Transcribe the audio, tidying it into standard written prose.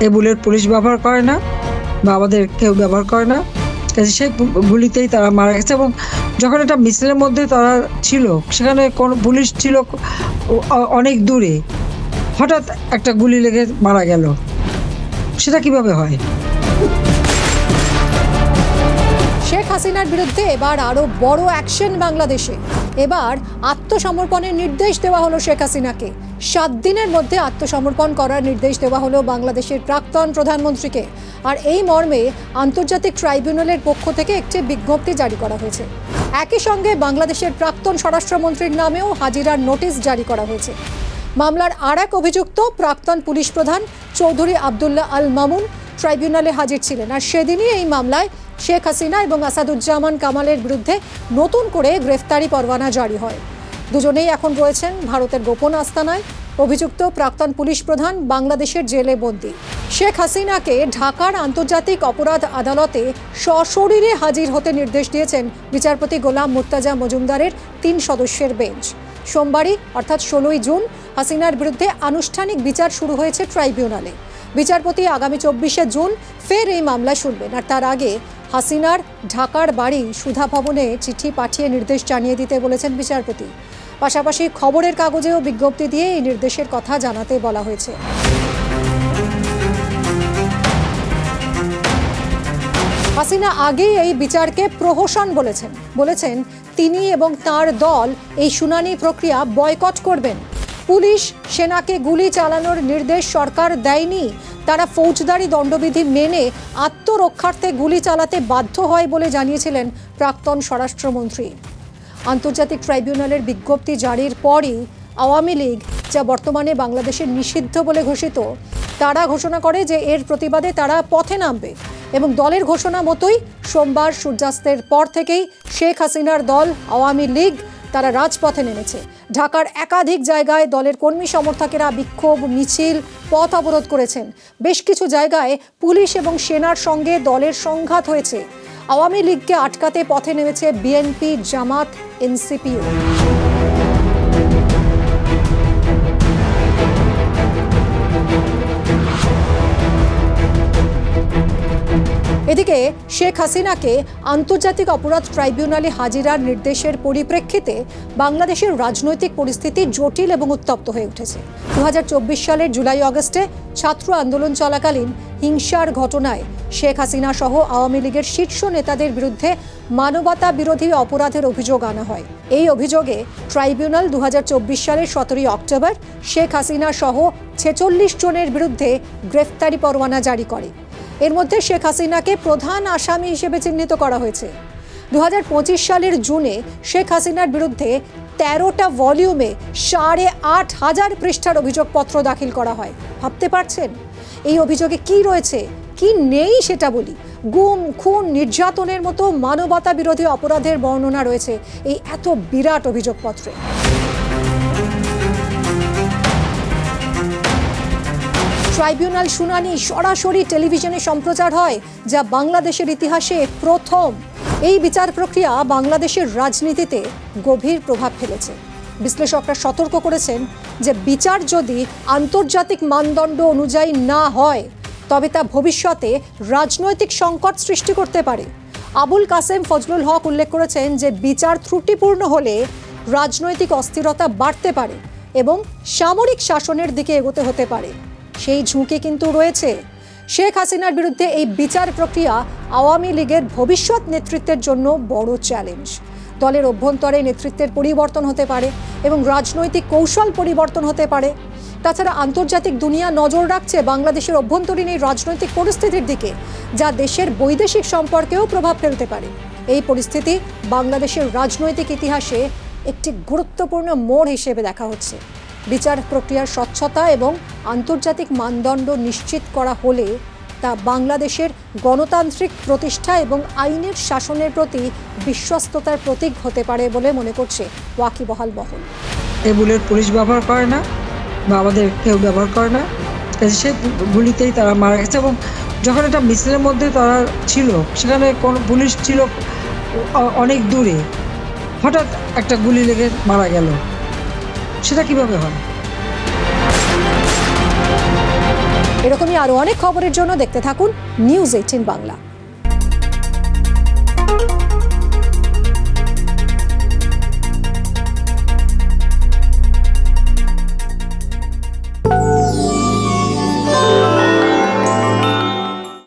এই bullet police ব্যবহার করে না বা আমাদের কেউ ব্যবহার করে না, সেই গুলিতেই তারা মারা গেছে। এবং যখন একটা মিছিলের মধ্যে তারা ছিল, সেখানে কোন পুলিশ ছিল অনেক দূরে, হঠাৎ একটা গুলি লেগে মারা গেল, সেটা কিভাবে হয়? শেখ হাসিনার বিরুদ্ধে এবার আরও বড় অ্যাকশন বাংলাদেশে। এবার আত্মসমর্পণের নির্দেশ দেওয়া হলো শেখ হাসিনাকে। 7 দিনের মধ্যে আত্মসমর্পণ করার নির্দেশ দেওয়া হলো বাংলাদেশের প্রাক্তন প্রধানমন্ত্রীকে। আর এই মর্মে আন্তর্জাতিক ট্রাইব্যুনালের পক্ষ থেকে একটি বিজ্ঞপ্তি জারি করা হয়েছে। একই সঙ্গে বাংলাদেশের প্রাক্তন স্বরাষ্ট্রমন্ত্রীর নামেও হাজিরার নোটিশ জারি করা হয়েছে। মামলার আর এক অভিযুক্ত প্রাক্তন পুলিশ প্রধান চৌধুরী আবদুল্লাহ আল মামুন ট্রাইব্যুনালে হাজির ছিলেন। আর সেদিনই এই মামলায় শেখ হাসিনা এবং আসাদুজ্জামান কামালের বিরুদ্ধে নতুন করে গ্রেফতারি পরোয়ানা জারি হয়। দুজনেই এখন রয়েছেন ভারতের গোপন আস্তানায়। অভিযুক্ত প্রাক্তন পুলিশ প্রধান বাংলাদেশের জেলে বন্দী। শেখ হাসিনাকে ঢাকার আন্তর্জাতিক অপরাধ আদালতে সশরীরে হাজির হতে নির্দেশ দিয়েছেন বিচারপতি গোলাম মুর্তাজা মজুমদারের 3 সদস্যের বেঞ্চ। সোমবারই অর্থাৎ 16ই জুন হাসিনার বিরুদ্ধে আনুষ্ঠানিক বিচার শুরু হয়েছে ট্রাইব্যুনালে। বিচারপতি আগামী 24শে জুন ফের এই মামলা শুনবেন। আর তার আগে হাসিনার ঢাকার বাড়ি সুধা ভবনে চিঠি পাঠিয়ে নির্দেশ জানিয়ে দিতে বলেছেন বিচারপতি। পাশাপাশি খবরের কাগজেও বিজ্ঞপ্তি দিয়ে এই নির্দেশের কথা জানাতে বলা হয়েছে। হাসিনা আগেই এই বিচারকে প্রহসন বলেছেন তিনি এবং তার দল এই শুনানি প্রক্রিয়া বয়কট করবেন। পুলিশ সেনাকে গুলি চালানোর নির্দেশ সরকার দেয়নি, তারা ফৌজদারি দণ্ডবিধি মেনে আত্মরক্ষার্থে গুলি চালাতে বাধ্য হয় বলে জানিয়েছিলেন প্রাক্তন স্বরাষ্ট্রমন্ত্রী। আন্তর্জাতিক ট্রাইব্যুনালের বিজ্ঞপ্তি জারির পরই আওয়ামী লীগ, যা বর্তমানে বাংলাদেশের নিষিদ্ধ বলে ঘোষিত, তারা ঘোষণা করে যে এর প্রতিবাদে তারা পথে নামবে। এবং দলের ঘোষণা মতোই সোমবার সূর্যাস্তের পর থেকেই শেখ হাসিনার দল আওয়ামী লীগ তারা রাজপথে নেমেছে। ঢাকার একাধিক জায়গায় দলের কর্মী সমর্থকেরা বিক্ষোভ মিছিল পথ অবরোধ করেছেন। বেশ কিছু জায়গায় পুলিশ এবং সেনার সঙ্গে দলের সংঘাত হয়েছে। আওয়ামী লীগকে আটকাতে পথে নেমেছে বিএনপি, জামাত, এনসিপিও। এদিকে শেখ হাসিনাকে আন্তর্জাতিক অপরাধ ট্রাইব্যুনালে হাজিরার নির্দেশের পরিপ্রেক্ষিতে বাংলাদেশের রাজনৈতিক পরিস্থিতি জটিল এবং উত্তপ্ত হয়ে উঠেছে। 2024 সালের জুলাই আগস্টে ছাত্র আন্দোলন চলাকালীন হিংসার ঘটনায় শেখ হাসিনা সহ আওয়ামী লীগের শীর্ষ নেতাদের বিরুদ্ধে মানবতা বিরোধী অপরাধের অভিযোগ আনা হয়। এই অভিযোগে ট্রাইব্যুনাল 2024 সালের 17 অক্টোবর শেখ হাসিনা সহ 46 জনের বিরুদ্ধে গ্রেফতারি পরোয়ানা জারি করে। এর মধ্যে শেখ হাসিনাকে প্রধান আসামি হিসেবে চিহ্নিত করা হয়েছে। 2025 সালের জুনে শেখ হাসিনার বিরুদ্ধে 13টা ভলিউমে 8,500 পৃষ্ঠার অভিযোগপত্র দাখিল করা হয়। ভাবতে পারছেন এই অভিযোগে কি রয়েছে, কি নেই সেটা বলি। গুম, খুন, নির্যাতনের মতো মানবতা বিরোধী অপরাধের বর্ণনা রয়েছে এই এত বিরাট অভিযোগপত্রে। ট্রাইব্যুনাল শুনানি সরাসরি টেলিভিশনে সম্প্রচার হয়, যা বাংলাদেশের ইতিহাসে প্রথম। এই বিচার প্রক্রিয়া বাংলাদেশের রাজনীতিতে গভীর প্রভাব ফেলেছে। বিশ্লেষকরা সতর্ক করেছেন যে বিচার যদি আন্তর্জাতিক মানদণ্ড অনুযায়ী না হয়, তবে তা ভবিষ্যতে রাজনৈতিক সংকট সৃষ্টি করতে পারে। আবুল কাসেম ফজলুল হক উল্লেখ করেছেন যে বিচার ত্রুটিপূর্ণ হলে রাজনৈতিক অস্থিরতা বাড়তে পারে এবং সামরিক শাসনের দিকে এগোতে হতে পারে। সেই ঝুঁকি কিন্তু রয়েছে। শেখ হাসিনার বিরুদ্ধে এই বিচার প্রক্রিয়া আওয়ামী লীগের ভবিষ্যৎ নেতৃত্বের জন্য বড় চ্যালেঞ্জ। দলের অভ্যন্তরে নেতৃত্বের পরিবর্তন হতে পারে এবং রাজনৈতিক কৌশল পরিবর্তন হতে পারে। তাছাড়া আন্তর্জাতিক দুনিয়া নজর রাখছে বাংলাদেশের অভ্যন্তরীণ এই রাজনৈতিক পরিস্থিতির দিকে, যা দেশের বৈদেশিক সম্পর্কেও প্রভাব ফেলতে পারে। এই পরিস্থিতি বাংলাদেশের রাজনৈতিক ইতিহাসে একটি গুরুত্বপূর্ণ মোড় হিসেবে দেখা হচ্ছে। বিচার প্রক্রিয়ার স্বচ্ছতা এবং আন্তর্জাতিক মানদণ্ড নিশ্চিত করা হলে তা বাংলাদেশের গণতান্ত্রিক প্রতিষ্ঠা এবং আইনের শাসনের প্রতি বিশ্বস্ততার প্রতীক হতে পারে বলে মনে করছে ওয়াকিবহাল মহল। এই বুলেট পুলিশ ব্যবহার করে না বা আমাদের কেউ ব্যবহার করে না, সেই গুলিতেই তারা মারা গেছে। এবং যখন একটা মিছিলের মধ্যে তারা ছিল, সেখানে কোনো পুলিশ ছিল অনেক দূরে, হঠাৎ একটা গুলি লেগে মারা গেল, সেটা কিভাবে হয়? এরকমই আরও অনেক খবরের জন্য দেখতে থাকুন নিউজ 18 বাংলা।